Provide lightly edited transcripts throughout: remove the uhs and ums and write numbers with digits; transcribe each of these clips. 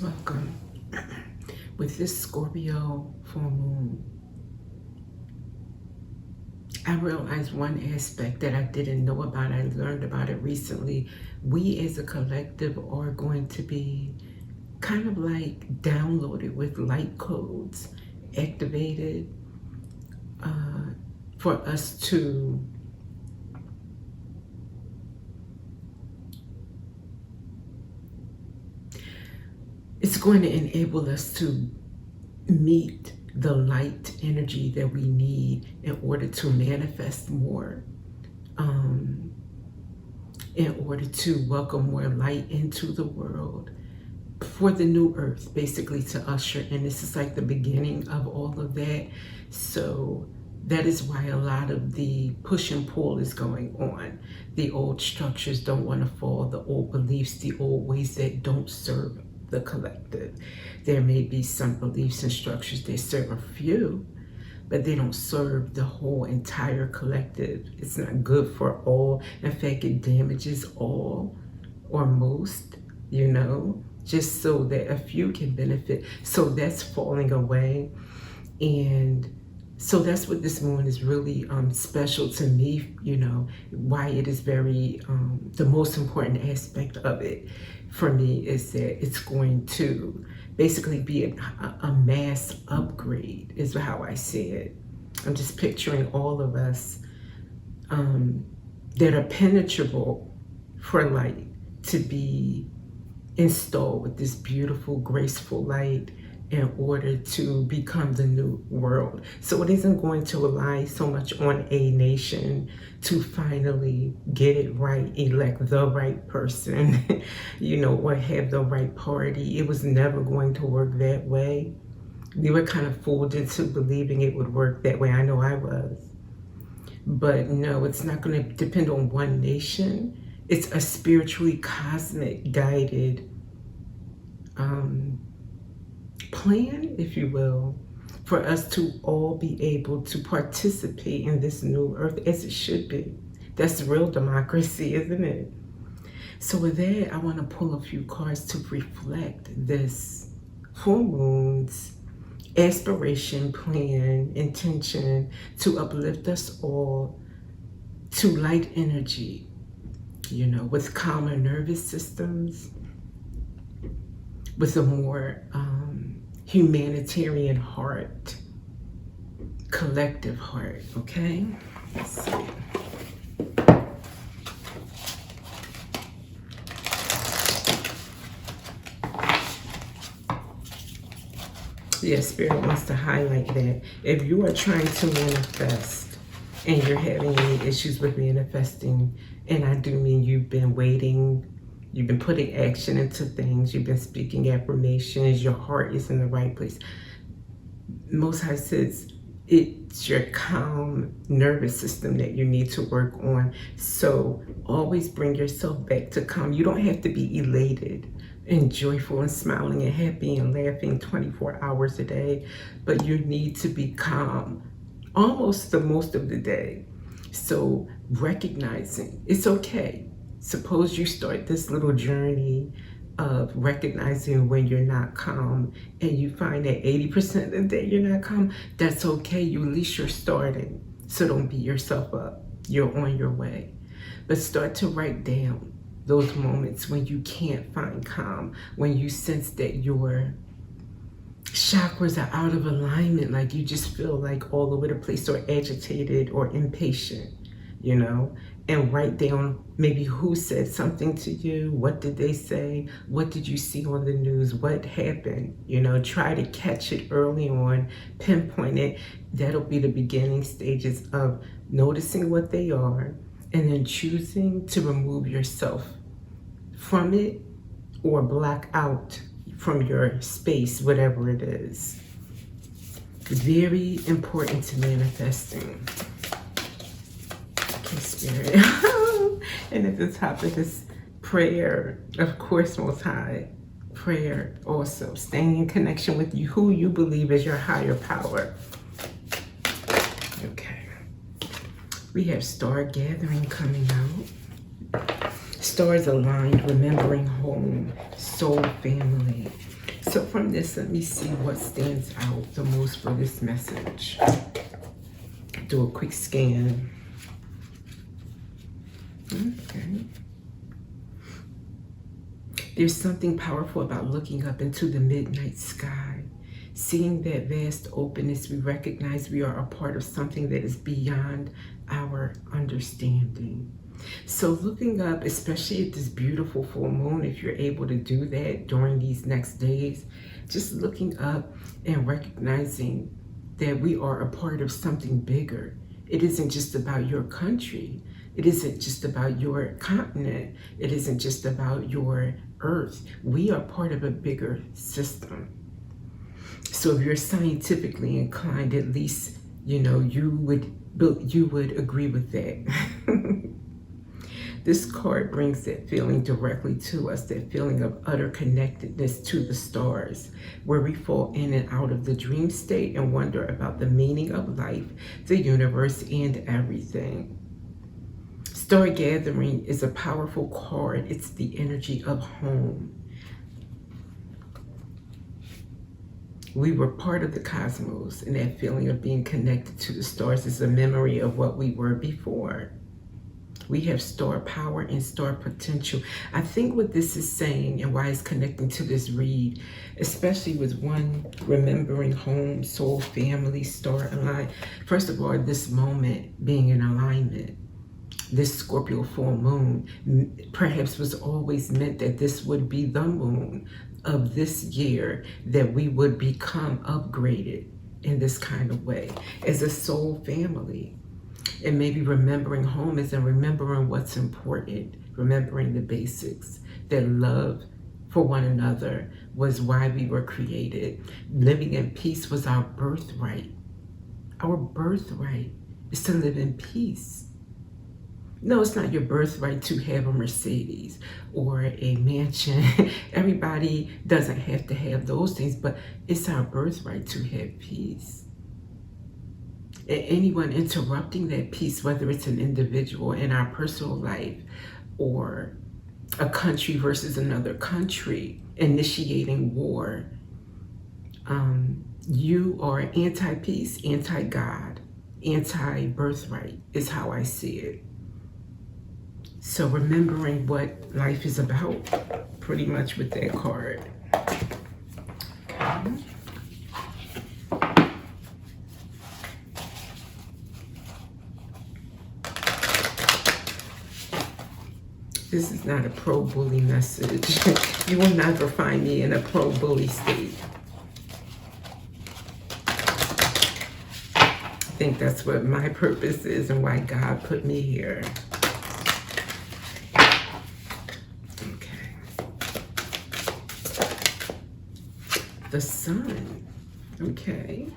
Welcome. With this Scorpio full moon, I realized one aspect that I didn't know about. I learned about it recently. We as a collective are going to be kind of like downloaded with light codes, activated for us to it's going to enable us to meet the light energy that we need in order to manifest more, in order to welcome more light into the world for the new earth, basically to usher in. This is like the beginning of all of that. So that is why a lot of the push and pull is going on. The old structures don't want to fall, the old beliefs, the old ways that don't serve the collective. There may be some beliefs and structures that serve a few, but they don't serve the whole entire collective. It's not good for all. In fact, it damages all or most, just so that a few can benefit. So that's falling away. And so that's what this moon is really special to me, why it is very, the most important aspect of it for me is that it's going to basically be a mass upgrade is how I see it. I'm just picturing all of us that are penetrable for light to be installed with this beautiful, graceful light in order to become the new world. So it isn't going to rely so much on a nation to finally get it right, elect the right person, or have the right party. It was never going to work that way. We were kind of fooled into believing it would work that way. I know I was. But no, it's not going to depend on one nation. It's a spiritually cosmic guided plan, if you will, for us to all be able to participate in this new earth as it should be. That's real democracy, isn't it? So with that, I want to pull a few cards to reflect this full moon's aspiration, plan, intention to uplift us all to light energy, with calmer nervous systems, with a more humanitarian heart, collective heart, okay? Let's see. Yeah, Spirit wants to highlight that. If you are trying to manifest and you're having any issues with manifesting, and I do mean you've been waiting, you've been putting action into things, you've been speaking affirmations, your heart is in the right place. Most High says it's your calm nervous system that you need to work on. So always bring yourself back to calm. You don't have to be elated and joyful and smiling and happy and laughing 24 hours a day, but you need to be calm almost the most of the day. So recognizing it's okay. Suppose you start this little journey of recognizing when you're not calm and you find that 80% of the day you're not calm, that's okay. At least you're starting. So don't beat yourself up. You're on your way. But start to write down those moments when you can't find calm, when you sense that your chakras are out of alignment, like you just feel like all over the place or agitated or impatient, and write down maybe who said something to you, what did they say, what did you see on the news, what happened, try to catch it early on, pinpoint it. That'll be the beginning stages of noticing what they are and then choosing to remove yourself from it or block out from your space, whatever it is. Very important to manifesting. Okay, Spirit. And at the top of this prayer, of course, Most High, prayer also, staying in connection with you, who you believe is your higher power. Okay. We have Star Gathering coming out. Stars aligned, remembering home, soul, family. So from this, let me see what stands out the most for this message. Do a quick scan. Okay. There's something powerful about looking up into the midnight sky. Seeing that vast openness, we recognize we are a part of something that is beyond our understanding. So looking up, especially at this beautiful full moon, if you're able to do that during these next days, just looking up and recognizing that we are a part of something bigger. It isn't just about your country. It isn't just about your continent. It isn't just about your earth. We are part of a bigger system. So if you're scientifically inclined, at least, you would agree with that. This card brings that feeling directly to us, that feeling of utter connectedness to the stars, where we fall in and out of the dream state and wonder about the meaning of life, the universe, and everything. Star gathering is a powerful card. It's the energy of home. We were part of the cosmos, and that feeling of being connected to the stars is a memory of what we were before. We have star power and star potential. I think what this is saying and why it's connecting to this read, especially with one, remembering home, soul, family, star aligned. First of all, this moment being in alignment, this Scorpio full moon, perhaps was always meant that this would be the moon of this year, that we would become upgraded in this kind of way as a soul family. And maybe remembering home is in remembering what's important, remembering the basics, that love for one another was why we were created. Living in peace was our birthright. Our birthright is to live in peace. No, it's not your birthright to have a Mercedes or a mansion. Everybody doesn't have to have those things, but it's our birthright to have peace. And anyone interrupting that peace, whether it's an individual in our personal life or a country versus another country, initiating war, you are anti-peace, anti-God, anti-birthright is how I see it. So remembering what life is about, pretty much with that card. Okay. This is not a pro-bully message. You will never find me in a pro-bully state. I think that's what my purpose is and why God put me here. Okay. The sun. Okay.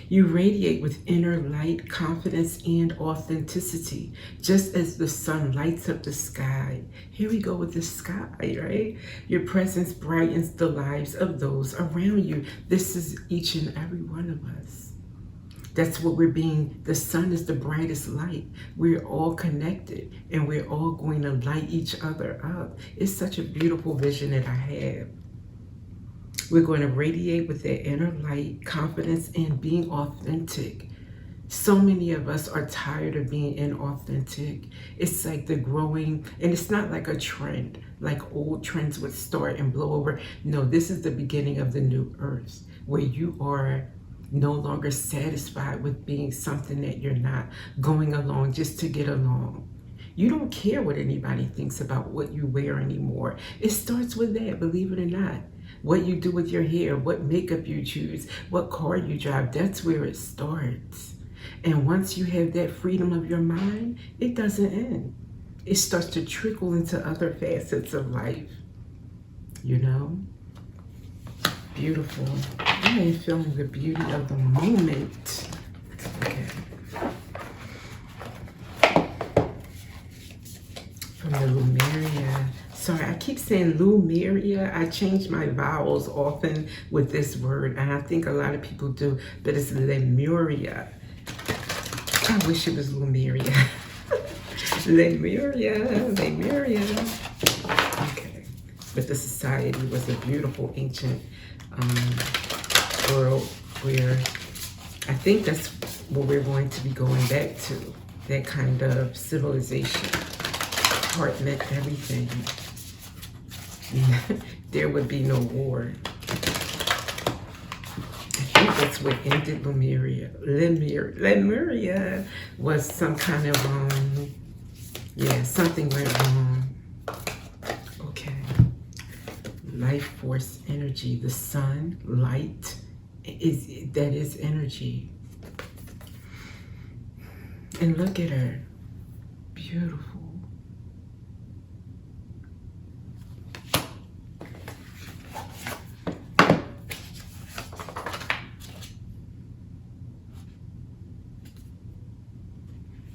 You radiate with inner light, confidence, and authenticity, just as the sun lights up the sky. Here we go with the sky, right? Your presence brightens the lives of those around you. This is each and every one of us. That's what we're being. The sun is the brightest light. We're all connected, and we're all going to light each other up. It's such a beautiful vision that I have. We're going to radiate with that inner light, confidence, and being authentic. So many of us are tired of being inauthentic. It's like the growing, and it's not like a trend, like old trends would start and blow over. No, this is the beginning of the new earth, where you are no longer satisfied with being something that you're not, going along just to get along. You don't care what anybody thinks about what you wear anymore. It starts with that, believe it or not. What you do with your hair, what makeup you choose, what car you drive, that's where it starts. And once you have that freedom of your mind, it doesn't end. It starts to trickle into other facets of life, you know? Beautiful. I am feeling the beauty of the moment. Okay. From the Lumeria. Sorry, I keep saying Lumeria. I change my vowels often with this word, and I think a lot of people do, but it's Lemuria. I wish it was Lumeria. Lemuria. Okay. But the society was a beautiful ancient world where I think that's what we're going to be going back to. That kind of civilization. Heart meant everything. There would be no war. I think that's what ended Lemuria. Lemuria was some kind of something went wrong. Okay. Life force energy, the sun, light, that is energy. And look at her. Beautiful.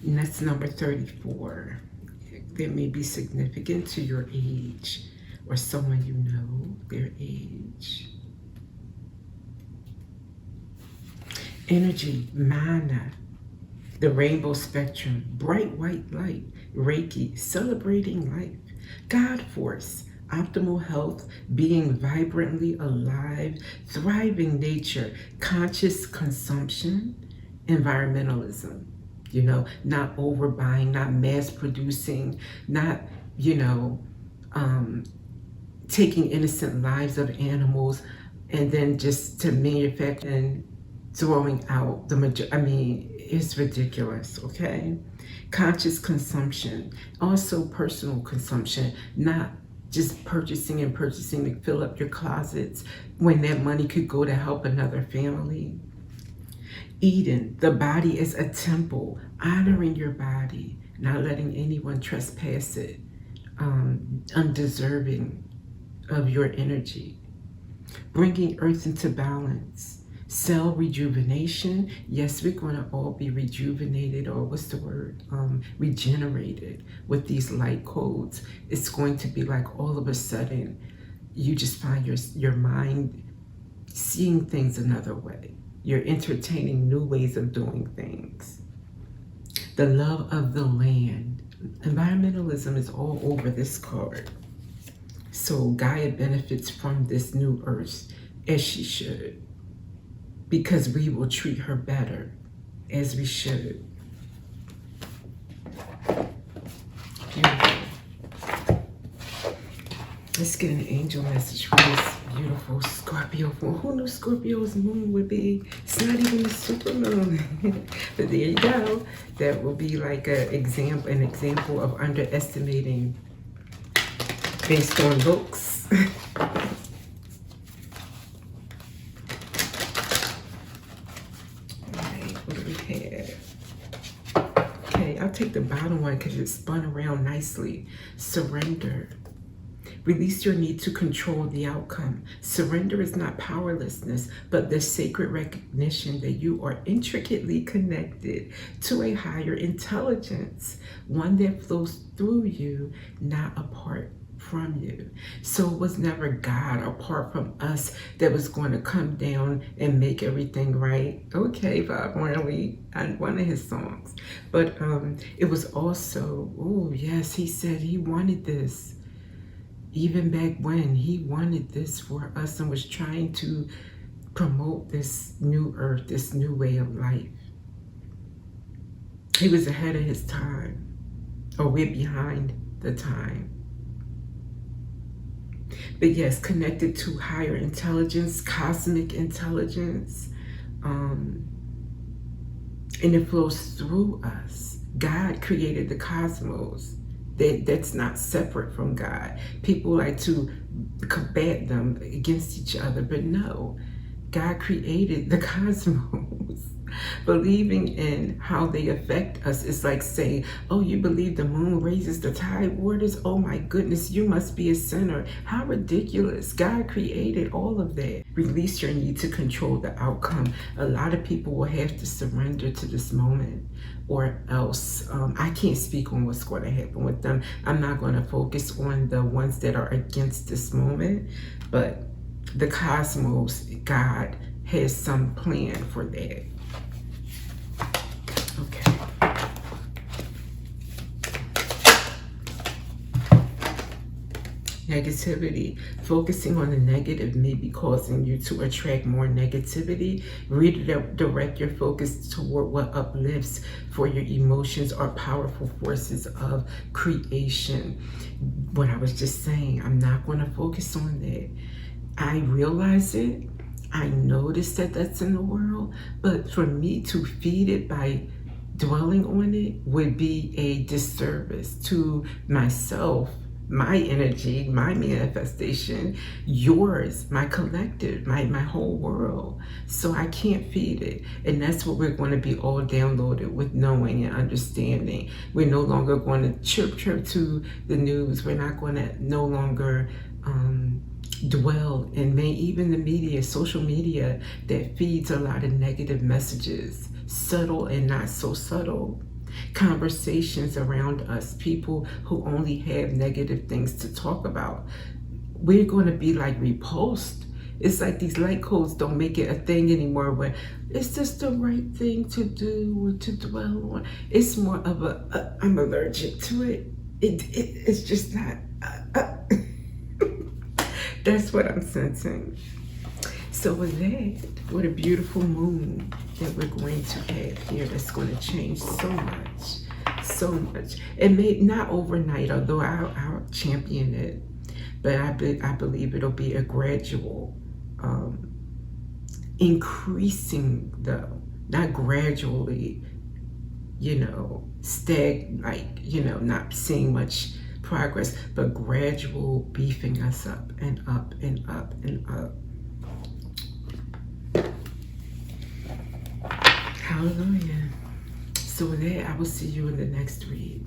And that's number 34. That may be significant to your age or someone you know, their age. Energy, mana, the rainbow spectrum, bright white light, Reiki, celebrating life, God force, optimal health, being vibrantly alive, thriving nature, conscious consumption, environmentalism. You know, not overbuying, not mass producing, not, taking innocent lives of animals and then just to manufacture and throwing out the majority. I mean, it's ridiculous, okay? Conscious consumption, also personal consumption, not just purchasing to fill up your closets when that money could go to help another family. Eden, the body is a temple, honoring your body, not letting anyone trespass it, undeserving of your energy. Bringing earth into balance, cell rejuvenation. Yes, we're going to all be rejuvenated, or what's the word? Regenerated with these light codes. It's going to be like all of a sudden, you just find your mind seeing things another way. You're entertaining new ways of doing things. The love of the land. Environmentalism is all over this card. So Gaia benefits from this new earth, as she should, because we will treat her better, as we should. Beautiful. Let's get an angel message for this beautiful Scorpio. Who knew Scorpio's moon would be? It's not even a super moon. But there you go. That will be like an example of underestimating based on looks. Alright, what do we have? Okay, I'll take the bottom one because it spun around nicely. Surrender. Release your need to control the outcome. Surrender is not powerlessness, but the sacred recognition that you are intricately connected to a higher intelligence, one that flows through you, not apart from you. So it was never God apart from us that was going to come down and make everything right. Okay, Bob Marley, and one of his songs. But it was also, oh yes, he said he wanted this. Even back when he wanted this for us and was trying to promote this new earth, this new way of life. He was ahead of his time, or we're behind the time. But yes, connected to higher intelligence, cosmic intelligence, and it flows through us. God created the cosmos. That's not separate from God. People like to combat them against each other, but no, God created the cosmos. Believing in how they affect us is like saying, oh, you believe the moon raises the tide waters? Oh my goodness, you must be a sinner. How ridiculous. God created all of that. Release your need to control the outcome. A lot of people will have to surrender to this moment, or else I can't speak on what's going to happen with them. I'm not going to focus on the ones that are against this moment, but the cosmos, God has some plan for that. Okay. negativity. Focusing on the negative may be causing you to attract more negativity. Redirect your focus toward what uplifts, for your emotions are powerful forces of creation. What I was just saying, I'm not going to focus on that. I realize it. I notice that that's in the world, but for me to feed it by dwelling on it would be a disservice to myself, my energy, my manifestation, yours, my collective, my whole world. So I can't feed it. And that's what we're going to be all downloaded with, knowing and understanding. We're no longer going to chirp to the news. We're not going to no longer dwell in even the media, social media, that feeds a lot of negative messages, subtle and not so subtle. Conversations around us, people who only have negative things to talk about. We're going to be like repulsed. It's like these light codes don't make it a thing anymore, where it's just the right thing to do or to dwell on. It's more of I'm allergic to it. It's just not. That's what I'm sensing. So with that, what a beautiful moon that we're going to have here, that's going to change so much, so much. It may not overnight, although I'll champion it, but I believe it'll be a gradual increasing, though, not gradually, not seeing much progress, but gradual beefing us up and up and up and up. Hallelujah. So with that, I will see you in the next read.